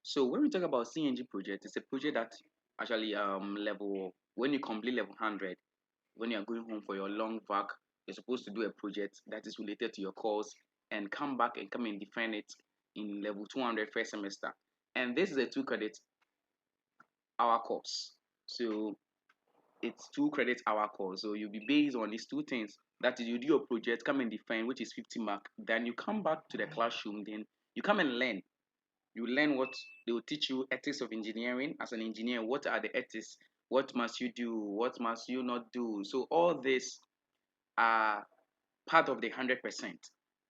So when we talk about CNG project, it's a project that actually level when you complete level 100, when you are going home for your long vac, you're supposed to do a project that is related to your course and come and define it in level 200 first semester. And this is a 2 credit hour course. So it's 2 credit hour course. So you'll be based on these two things. That is, you do your project, come and define, which is 50 mark. Then you come back to the classroom. Then you come and learn. You learn what they will teach you ethics of engineering. As an engineer, what are the ethics? What must you do? What must you not do? So all this are part of the 100%.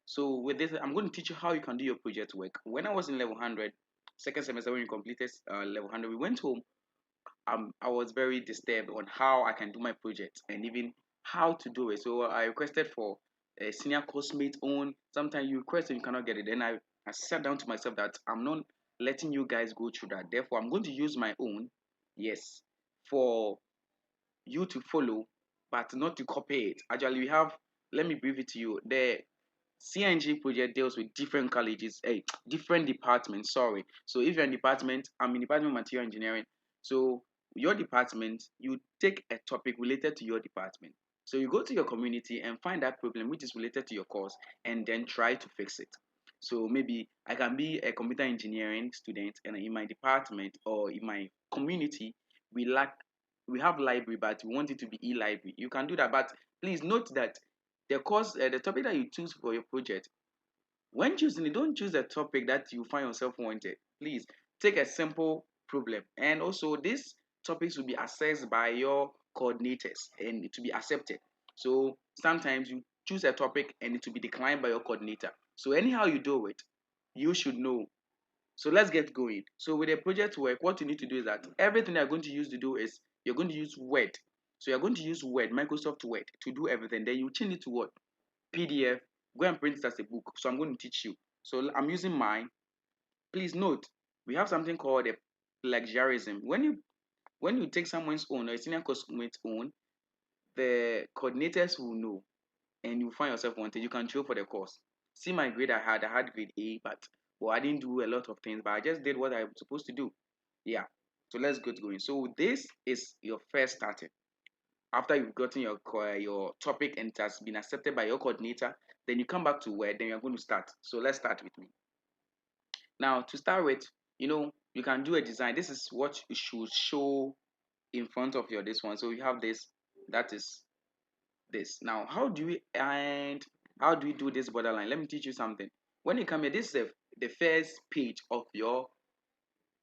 So with this, I'm going to teach you how you can do your project work. When I was in level 100, second semester when we completed level 100, we went home. I was very disturbed on how I can do my project and even how to do it. So I requested for a senior course mate own. Sometimes you request and you cannot get it. Then I sat down to myself that I'm not letting you guys go through that. Therefore, I'm going to use my own, yes, for you to follow, but not to copy it. Actually, we have, let me brief it to you. The CNG project deals with different colleges, different departments. Sorry. So if you're in department, I'm in department of material engineering. So your department, you take a topic related to your department. So you go to your community and find that problem which is related to your course and then try to fix it. So maybe I can be a computer engineering student and in my department or in my community, we lack we have library, but we want it to be e-library. You can do that, but please note that the topic that you choose for your project, when choosing it, don't choose a topic that you find yourself wanted. Please take a simple problem, and also these topics will be assessed by your coordinators and to be accepted. So sometimes you choose a topic and it will be declined by your coordinator. So anyhow you do it, you should know. So let's get going. So with a project work, what you need to do is that everything you're going to use to do is you're going to use Word. So you're going to use Word, Microsoft Word, to do everything. Then you change it to what? PDF. Go and print it as a book. So I'm going to teach you. So I'm using mine. Please note, we have something called a plagiarism. When you take someone's own or a senior classmate's own, the coordinators will know and you find yourself wanted, you can show for the course. See my grade I had grade A, but well, I didn't do a lot of things, but I just did what I was supposed to do. Yeah. So let's get going. So this is your first starting. After you've gotten your topic and it has been accepted by your coordinator, then you come back to where then you're going to start. So let's start with me. Now to start with, you can do a design. This is what you should show in front of your this one. So you have this, that is this. Now, how do we do this borderline? Let me teach you something. When you come here, this is the first page of your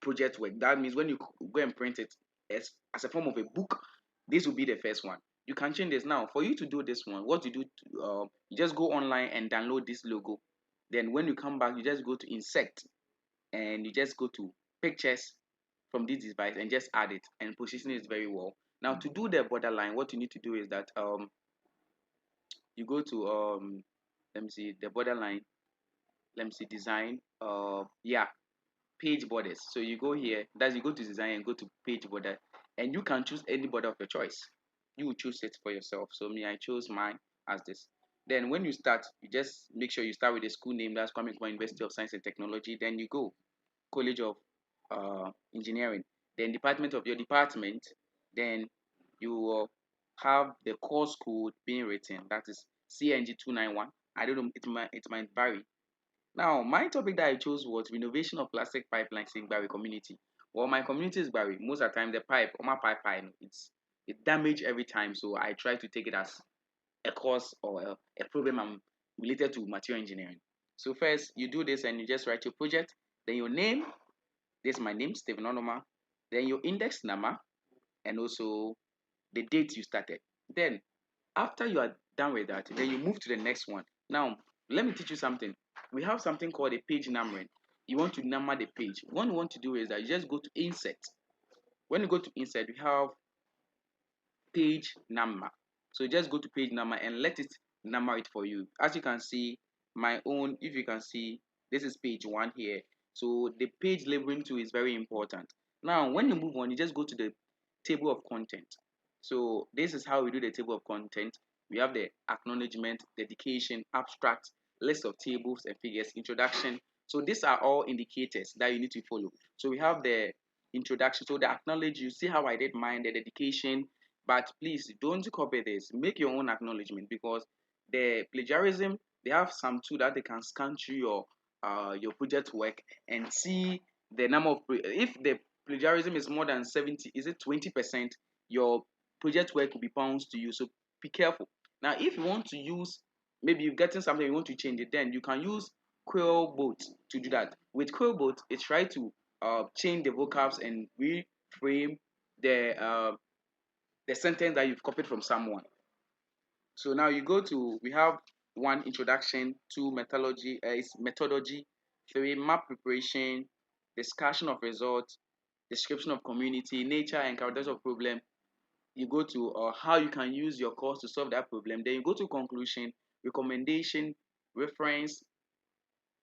project work. That means when you go and print it as a form of a book, this will be the first one. You can change this now. For you to do this one, what you do, you just go online and download this logo. Then when you come back, you just go to insert and you just go to pictures from this device and just add it and position it very well. Now to do the borderline, what you need to do is that you go to let me see the borderline, let me see design, yeah, page borders. So you go here, that's you go to design and go to page border, and you can choose any border of your choice. You will choose it for yourself. So me, I chose mine as this. Then when you start, you just make sure you start with the school name. That's coming from University of Science and Technology. Then you go College of Engineering, then department of your department. Then you will have the course code being written, that is CNG 291. I don't know, it might vary. Now my topic that I chose was renovation of plastic pipelines in Barry community. Well, my community is Barry. Most of the time the pipe or my pipeline, it's damaged every time, so I try to take it as a course or a problem I'm related to material engineering. So first you do this and you just write your project, then your name. This is my name, Stephen Onoma. Then your index number and also the date you started. Then after you are done with that, then you move to the next one. Now, let me teach you something. We have something called a page numbering. You want to number the page. What you want to do is that you just go to insert. When you go to insert, we have page number. So just go to page number and let it number it for you. As you can see, my own, if you can see, this is page 1 here. So the page labeling too is very important. Now, when you move on, you just go to the table of content. So this is how we do the table of content. We have the acknowledgement, dedication, abstract, list of tables and figures, introduction, So these are all indicators that you need to follow. So we have the introduction, so the acknowledge, you see how I did mine, the dedication, but please don't copy this. Make your own acknowledgement, because the plagiarism, they have some tool that they can scan through your project work and see the number of if the plagiarism is more than 70, is it 20%, your project work will be bounced to you. So be careful. Now if you want to use, maybe you're getting something, you want to change it, then you can use Quillbot to do that. With Quillbot, it try to change the vocabs and reframe the sentence that you've copied from someone. So now you go to, we have one, introduction, two, methodology, three, map preparation, discussion of results, description of community, nature and characters of problem. You go to how you can use your course to solve that problem. Then you go to conclusion, recommendation, reference,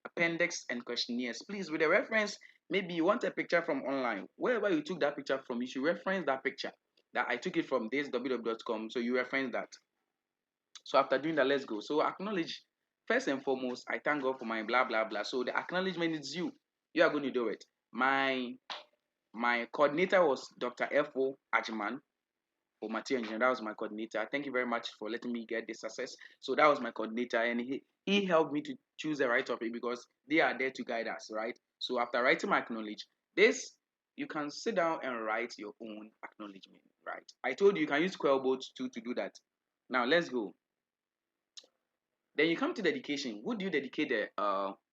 appendix, and questionnaires. Please, with the reference, maybe you want a picture from online. Wherever you took that picture from, you should reference that picture. That I took it from this www.com, so you reference that. So after doing that, let's go. So acknowledge. First and foremost, I thank God for my blah blah blah. So the acknowledgement is you. You are going to do it. My coordinator was Dr. F.O. Ajman for material engineering. That was my coordinator. Thank you very much for letting me get this success. So that was my coordinator, and he helped me to choose the right topic, because they are there to guide us, right? So after writing my acknowledge, this, you can sit down and write your own acknowledgement, right? I told you can use Quellbot too to do that. Now let's go. Then you come to dedication. Who do you dedicate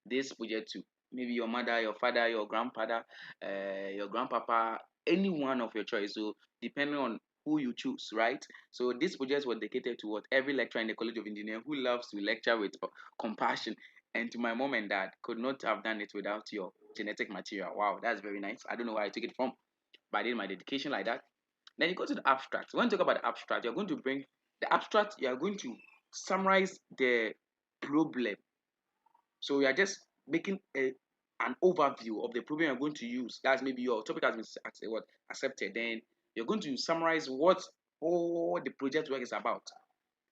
this project to? Maybe your mother, your father, your grandfather, your grandpapa, any one of your choice. So depending on who you choose, right? So this project was dedicated to what every lecturer in the College of Engineering who loves to lecture with compassion, and to my mom and dad, could not have done it without your genetic material. Wow, that's very nice. I don't know where I took it from, but I did my dedication like that. Then you go to the abstract. When you talk about the abstract, you're going to bring the abstract, you are going to summarize the problem. So you are just making an overview of the problem you're going to use. That's maybe your topic has been accepted. Then you're going to summarize what all the project work is about.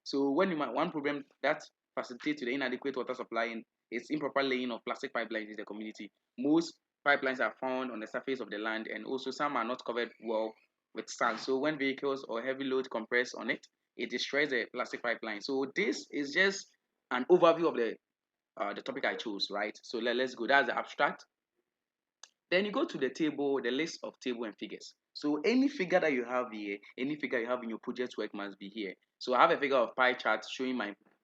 So when you one problem that facilitates the inadequate water supply and its improper laying of plastic pipelines in the community. Most pipelines are found on the surface of the land, and also some are not covered well with sand. So when vehicles or heavy load compress on it, it destroys the plastic pipeline. So this is just an overview of the topic I chose, right? So let's go. That's the abstract. Then you go to the table, the list of table and figures. So any figure that you have here, any figure you have in your project work must be here. So I have a figure of pie chart showing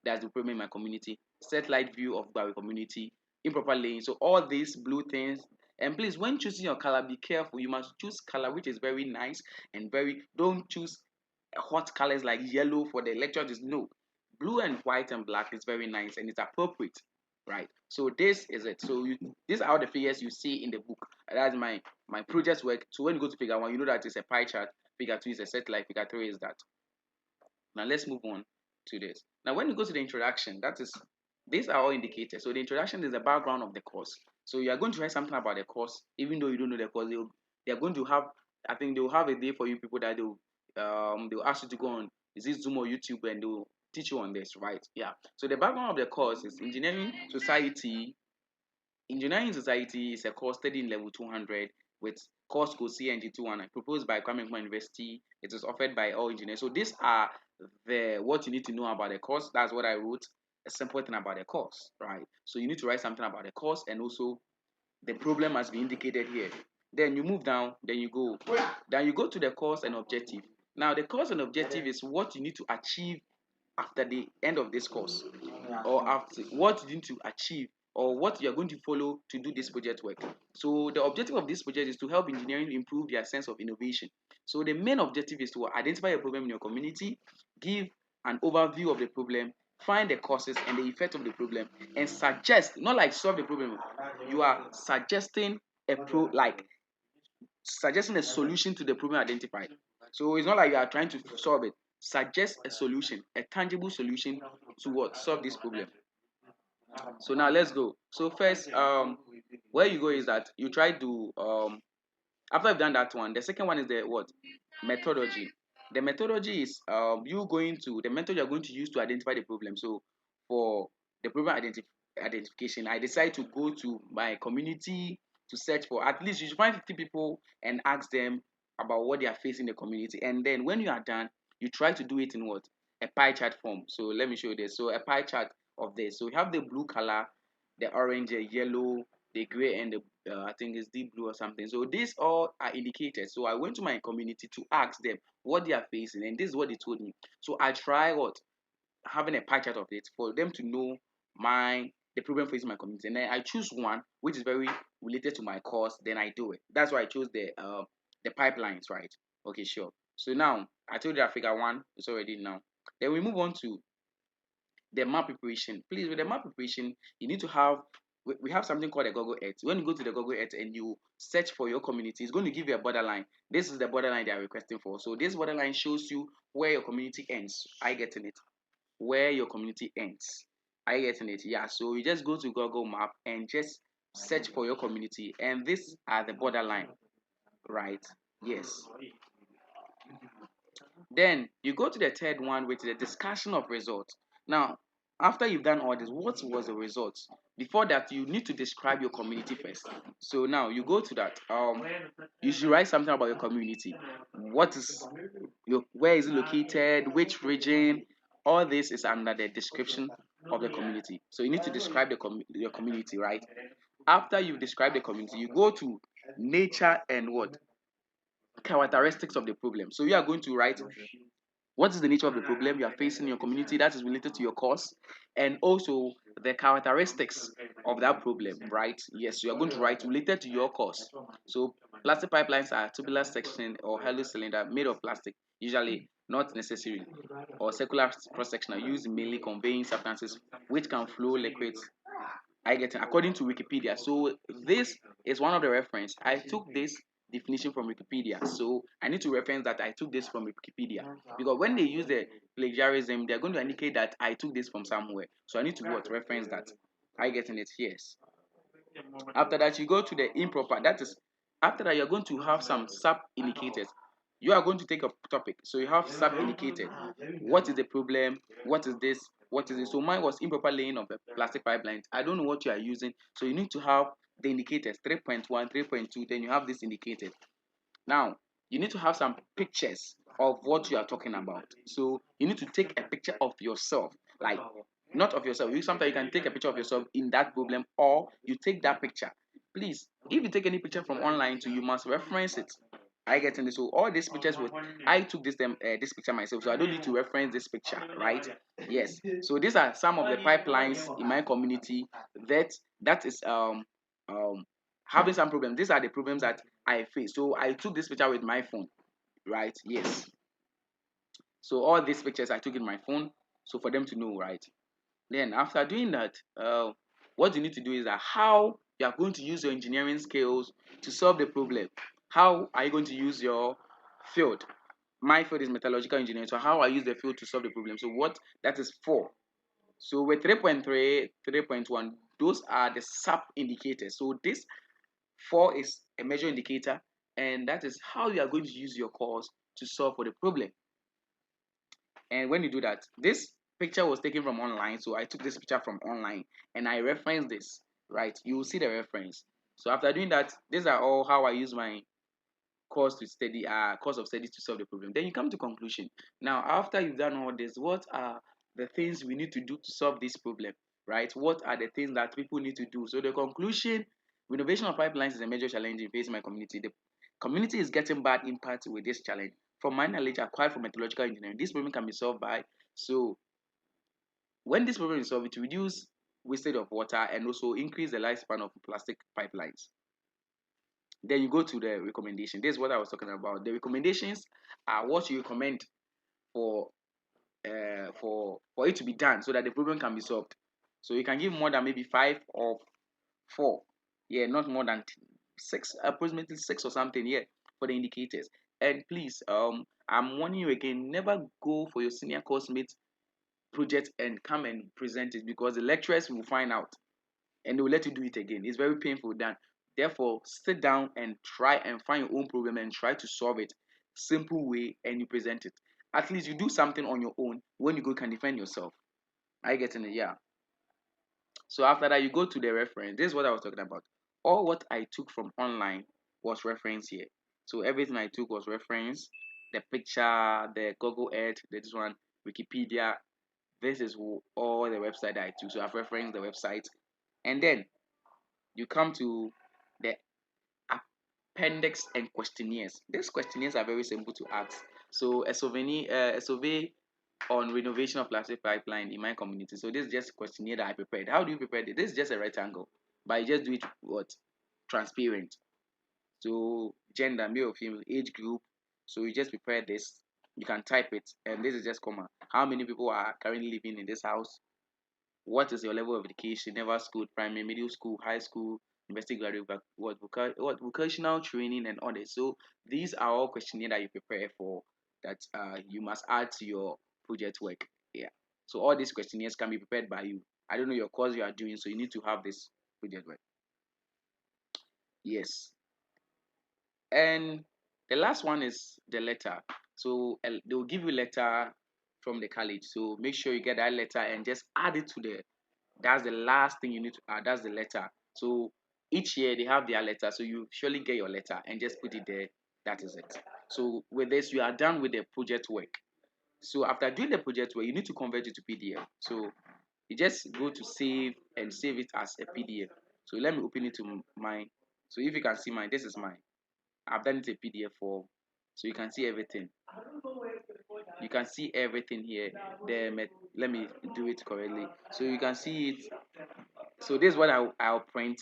that's the problem in my community, satellite view of our community, improper laying. So all these blue things. And please, when choosing your color, be careful. You must choose color which is very nice and don't choose hot colors like yellow for the lecture. Just no. Blue and white and black is very nice and it's appropriate, right? So this is it. So these are all the figures you see in the book. That's my project work. So when you go to figure 1, you know that it's a pie chart. Figure 2 is a satellite. Figure 3 is that. Now let's move on to this. Now when you go to the introduction, these are all indicators. So the introduction is the background of the course. So you are going to write something about the course, even though you don't know the course. They are going to have, I think they will have a day for you people that they'll ask you to go on, is this Zoom or YouTube, and they'll teach you on this, right? Yeah. So the background of the course is Engineering Society is a course studying level 200 with course code CNG 219, proposed by Kwame Nkrumah University. It is offered by all engineers. So these are what you need to know about the course. That's what I wrote. A simple thing about the course, right? So you need to write something about the course, and also the problem must be indicated here. Then you move down. Then you go to the course and objective. Now the course and objective is what you need to achieve after the end of this course, or after what you need to achieve, or what you are going to follow to do this project work. So the objective of this project is to help engineering improve their sense of innovation. So the main objective is to identify a problem in your community, give an overview of the problem, find the causes and the effect of the problem, and suggest, not like solve the problem, you are suggesting a solution to the problem identified. So it's not like you are trying to solve it. Suggest a solution, a tangible solution to what solve this problem. So now let's go. So first, where you go is that you try to after you've done that one, the second one is the what methodology. The methodology is the method you're going to use to identify the problem. So for the problem identification, I decide to go to my community to search for at least you should find 50 people and ask them about what they are facing in the community. And then when you are done, you try to do it in what? A pie chart form. So let me show you this. So a pie chart of this. So we have the blue color, the orange, the yellow, the gray, and the I think it's deep blue or something. So these all are indicators. So I went to my community to ask them what they are facing, and this is what they told me. So I try what having a pie chart of it for them to know the problem facing my community, and then I choose one which is very related to my course. Then I do it. That's why I chose the pipelines, right? Okay, sure. So now I told you that figure one is already now. Then we move on to the map preparation. Please, with the map preparation, you need to have we have something called a Google Earth. When you go to the Google Earth and you search for your community, it's going to give you a borderline. This is the borderline they are requesting for. So this borderline shows you where your community ends. I getting it? Where your community ends. Are you getting it? Yeah. So you just go to Google Map and just search for your community, and these are the borderline, right? Yes. Then you go to the third one, which is the discussion of results. Now, after you've done all this, what was the results? Before that, you need to describe your community first. So now you go to that. You should write something about your community. What is where is it located? Which region? All this is under the description of the community. So you need to describe your community, right? After you describe the community, you go to nature and what characteristics of the problem. So you are going to write what is the nature of the problem you are facing in your community that is related to your course, and also the characteristics of that problem, right? Yes, you are going to write related to your course. So plastic pipelines are tubular section or hollow cylinder made of plastic, usually not necessarily, or circular cross section are used mainly conveying substances which can flow liquids. I get it according to Wikipedia. So this is one of the reference. I took this definition from Wikipedia. So I need to reference that I took this from Wikipedia. Because when they use the plagiarism, they're going to indicate that I took this from somewhere. So I need to what reference that. I getting it? Yes. After that, you go to the improper. That is, after that, you're going to have some sub indicators. You are going to take a topic. So you have sub indicated. What is the problem? What is this? What is it? So mine was improper laying of the plastic pipelines. I don't know what you are using. So you need to have the indicators 3.1, 3.2. Then you have this indicated. Now, you need to have some pictures of what you are talking about. So you need to take a picture of yourself, like not of yourself. You sometimes you can take a picture of yourself in that problem, or you take that picture. Please, if you take any picture from online too, you must reference it. I get in this. So all these pictures was I took this picture myself, so I don't need to reference this picture, right? Yes. So these are some of the pipelines in my community that that is having some problems. These are the problems that I face. So I took this picture with my phone, right? Yes. So all these pictures I took in my phone, so for them to know, right? Then after doing that, what you need to do is that how you are going to use your engineering skills to solve the problem. How are you going to use your field? My field is metallurgical engineering, so how I use the field to solve the problem. So what that is for. So with 3.3, 3.1, those are the sub indicators. So this 4 is a measure indicator, and that is how you are going to use your course to solve for the problem. And when you do that, this picture was taken from online, so I took this picture from online and I referenced this, right? You will see the reference. So after doing that, these are all how I use my course of study to solve the problem. Then you come to conclusion. Now, after you've done all this, what are the things we need to do to solve this problem, right? What are the things that people need to do? So the conclusion, renovation of pipelines is a major challenge in facing my community. The community is getting bad impact with this challenge. From my knowledge acquired from metallurgical engineering, this problem can be solved by so when this problem is solved, it reduce wastage of water and also increase the lifespan of plastic pipelines. Then you go to the recommendation. This is what I was talking about. The recommendations are what you recommend for for it to be done so that the problem can be solved. So you can give more than maybe 5 or 4. Yeah, not more than 6, approximately 6 or something. Yeah, for the indicators. And please, I'm warning you again. Never go for your senior course mate project and come and present it because the lecturers will find out and they will let you do it again. It's very painful then. Therefore, sit down and try and find your own problem and try to solve it. Simple way and you present it. At least you do something on your own. When you go, you can defend yourself. I get in it, yeah. So after that, you go to the reference. This is what I was talking about. All what I took from online was reference here. So everything I took was reference. The picture, the Google Earth, this one, Wikipedia. This is all the website that I took. So I've referenced the website. And then you come to the appendix and questionnaires. These questionnaires are very simple to ask. So a survey on renovation of plastic pipeline in my community. So this is just a questionnaire that I prepared. How do you prepare this? This is just a rectangle, but you just do it what transparent. So gender, male, female, age group. So you just prepare this. You can type it, and this is just comma. How many people are currently living in this house? What is your level of education? Never school, primary, middle school, high school, university graduate, what vocational training and others. So these are all questionnaire that you prepare for that you must add to your project work. Yeah. So all these questionnaires can be prepared by you. I don't know your course you are doing, so you need to have this project work. Yes. And the last one is the letter. So they will give you letter from the college. So make sure you get that letter and just add it to the. That's the last thing you need to add. That's the letter. So each year they have their letter. So you surely get your letter and just put it there. That is it. So with this, you are done with the project work. So after doing the project work, you need to convert it to PDF. So you just go to save and save it as a PDF. So let me open it to mine. So if you can see mine, this is mine. I've done it in PDF form. So you can see everything. You can see everything here. Let me do it correctly. So you can see it. So this is what I'll print.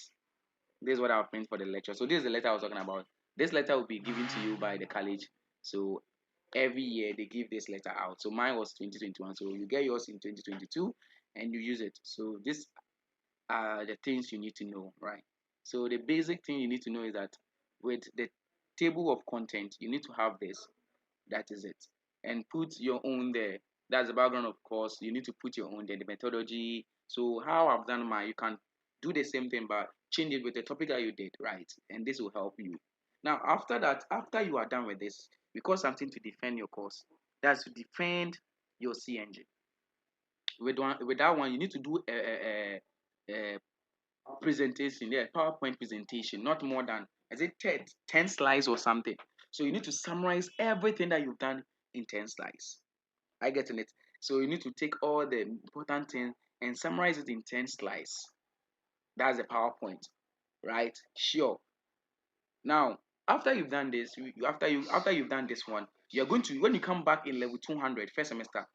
This is what I'll print for the lecture. So this is the letter I was talking about. This letter will be given to you by the college. So every year they give this letter out. So mine was 2021. So you get yours in 2022 and you use it. So these are the things you need to know, right? So the basic thing you need to know is that with the table of content, you need to have this. That is it. And put your own there. That's the background, of course. You need to put your own there, the methodology. So how I've done mine, you can do the same thing, but change it with the topic that you did, right? And this will help you. Now, after that, after you are done with this, because something to defend your course, that's to defend your CNG. With that one, you need to do a presentation, yeah, PowerPoint presentation, not more than, is it 10 slides or something. So you need to summarize everything that you've done in 10 slides. I get in it. So you need to take all the important things and summarize it in 10 slides. That's a PowerPoint, right? Sure. Now, after you've done this, after you've done this one, you're going to, when you come back in level 200 first semester,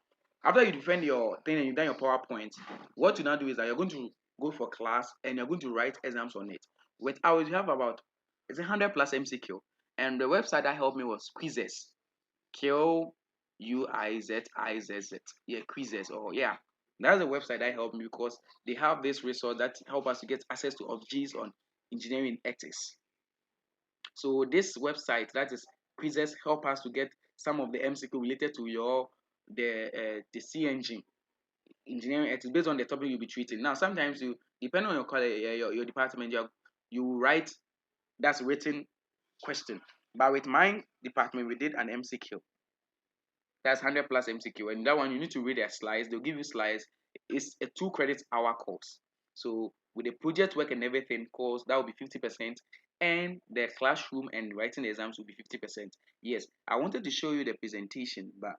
after you defend your thing and you've done your PowerPoint, what you now do is that you're going to go for class and you're going to write exams on it. With ours, you have about, it's 100 plus MCQ, and the website that helped me was quizzes. Quizzizz. Yeah, quizzes. Or yeah, that's the website that helped me because they have this resource that help us to get access to objects on engineering ethics. So this website, that is quizzes, help us to get some of the MCQ related to the CNG engineering ethics based on the topic you'll be treating. Now, sometimes you, depending on your college, your department, you write that's written question. But with my department, we did an MCQ. That's 100 plus MCQ, and that one you need to read their slides. They'll give you slides. It's a 2 credit hour course. So with the project work and everything course, that will be 50%, and the classroom and writing the exams will be 50%. Yes, I wanted to show you the presentation, but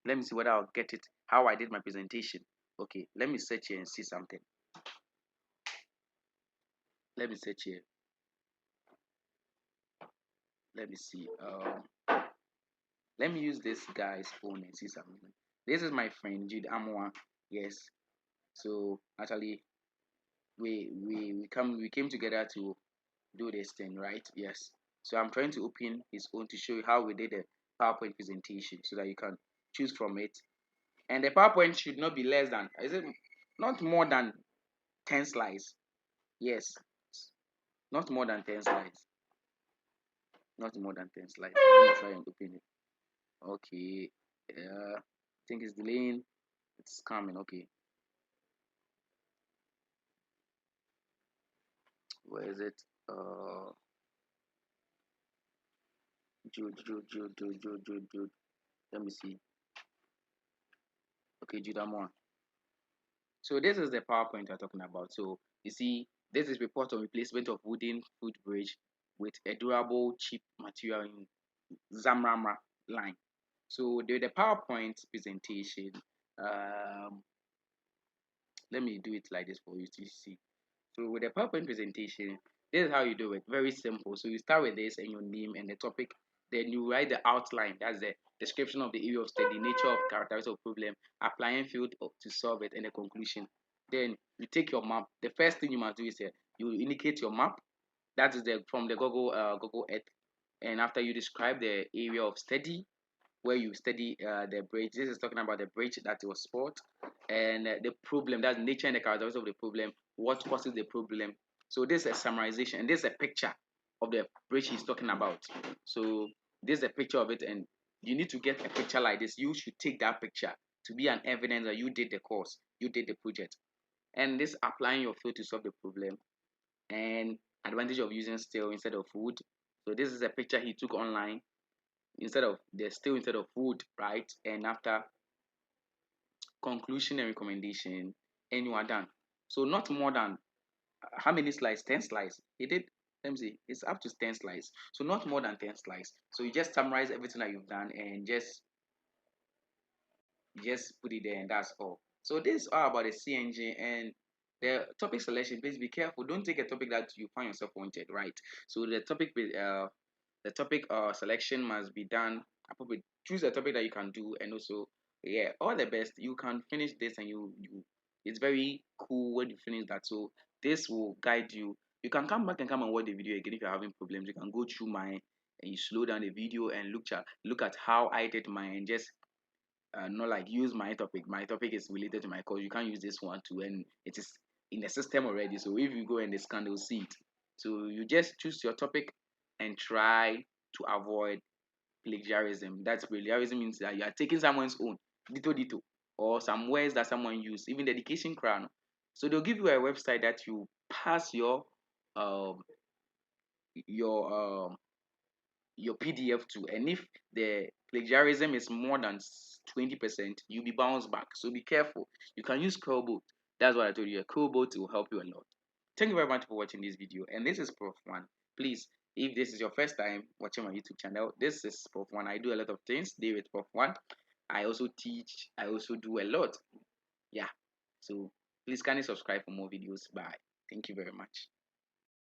let me see whether I'll get it. How I did my presentation. Okay, let me search here and see something. Let me search here. Let me see. Let me use this guy's phone and see something. This is my friend Jude Amwa. Yes. So actually, we came together to do this thing, right? Yes. So I'm trying to open his own to show you how we did the PowerPoint presentation so that you can choose from it. And the PowerPoint should not be less than, is it not more than 10 slides? Yes. Not more than 10 slides. Not more than 10 slides. Let me try and open it. Okay. I think it's delaying. It's coming. Okay. Where is it? Jude. Let me see. Okay, Jude Amwa. So this is the PowerPoint we're talking about. So you see, this is report on replacement of wooden footbridge with a durable, cheap material in Zamrama line. So the PowerPoint presentation, um, let me do it like this for you to see. So with the PowerPoint presentation, this is how you do it. Very simple. So you start with this and your name and the topic. Then you write the outline. That's the description of the area of study, nature of characteristics of problem, applying field to solve it, and the conclusion. Then you take your map. The first thing you must do is you indicate your map. That is the from the Google Earth. And after you describe the area of study, where you study the bridge. This is talking about the bridge that was spoiled and the problem, that's nature and the characteristics of the problem, what causes the problem. So this is a summarization and this is a picture of the bridge he's talking about. So this is a picture of it, and you need to get a picture like this. You should take that picture to be an evidence that you did the course, you did the project. And this applying your field to solve the problem and advantage of using steel instead of wood. So this is a picture he took online instead of the steel instead of wood, right? And after conclusion and recommendation, and you are done. So not more than how many slides? 10 slides. He did. Let me see. It's up to 10 slides. So not more than 10 slides. So you just summarize everything that you've done and just put it there, and that's all. So this is all about the CNG and the topic selection. Please be careful. Don't take a topic that you find yourself wanted, right? So the topic selection must be done appropriate. Choose a topic that you can do, and also, yeah, all the best. You can finish this, and you it's very cool when you finish that. So this will guide you. You can come back and come and watch the video again if you're having problems. You can go through mine and you slow down the video and look at how I did mine, and just not like use my topic. My topic is related to my course. You can't use this one too, and it is in the system already. So if you go and the scan, they'll see it. So you just choose your topic and try to avoid plagiarism. That's plagiarism means that you are taking someone's own dito or some words that someone used, even the education crown. So they'll give you a website that you pass um your your PDF to, and if the plagiarism is more than 20%, you'll be bounced back. So be careful. You can use Cobalt. That's what I told you. A Cobalt will help you a lot. Thank you very much for watching this video. And this is Prof One. Please, if this is your first time watching my YouTube channel, this is Prof One. I do a lot of things. Day with Prof One. I also teach. I also do a lot. Yeah. So please kindly subscribe for more videos. Bye. Thank you very much.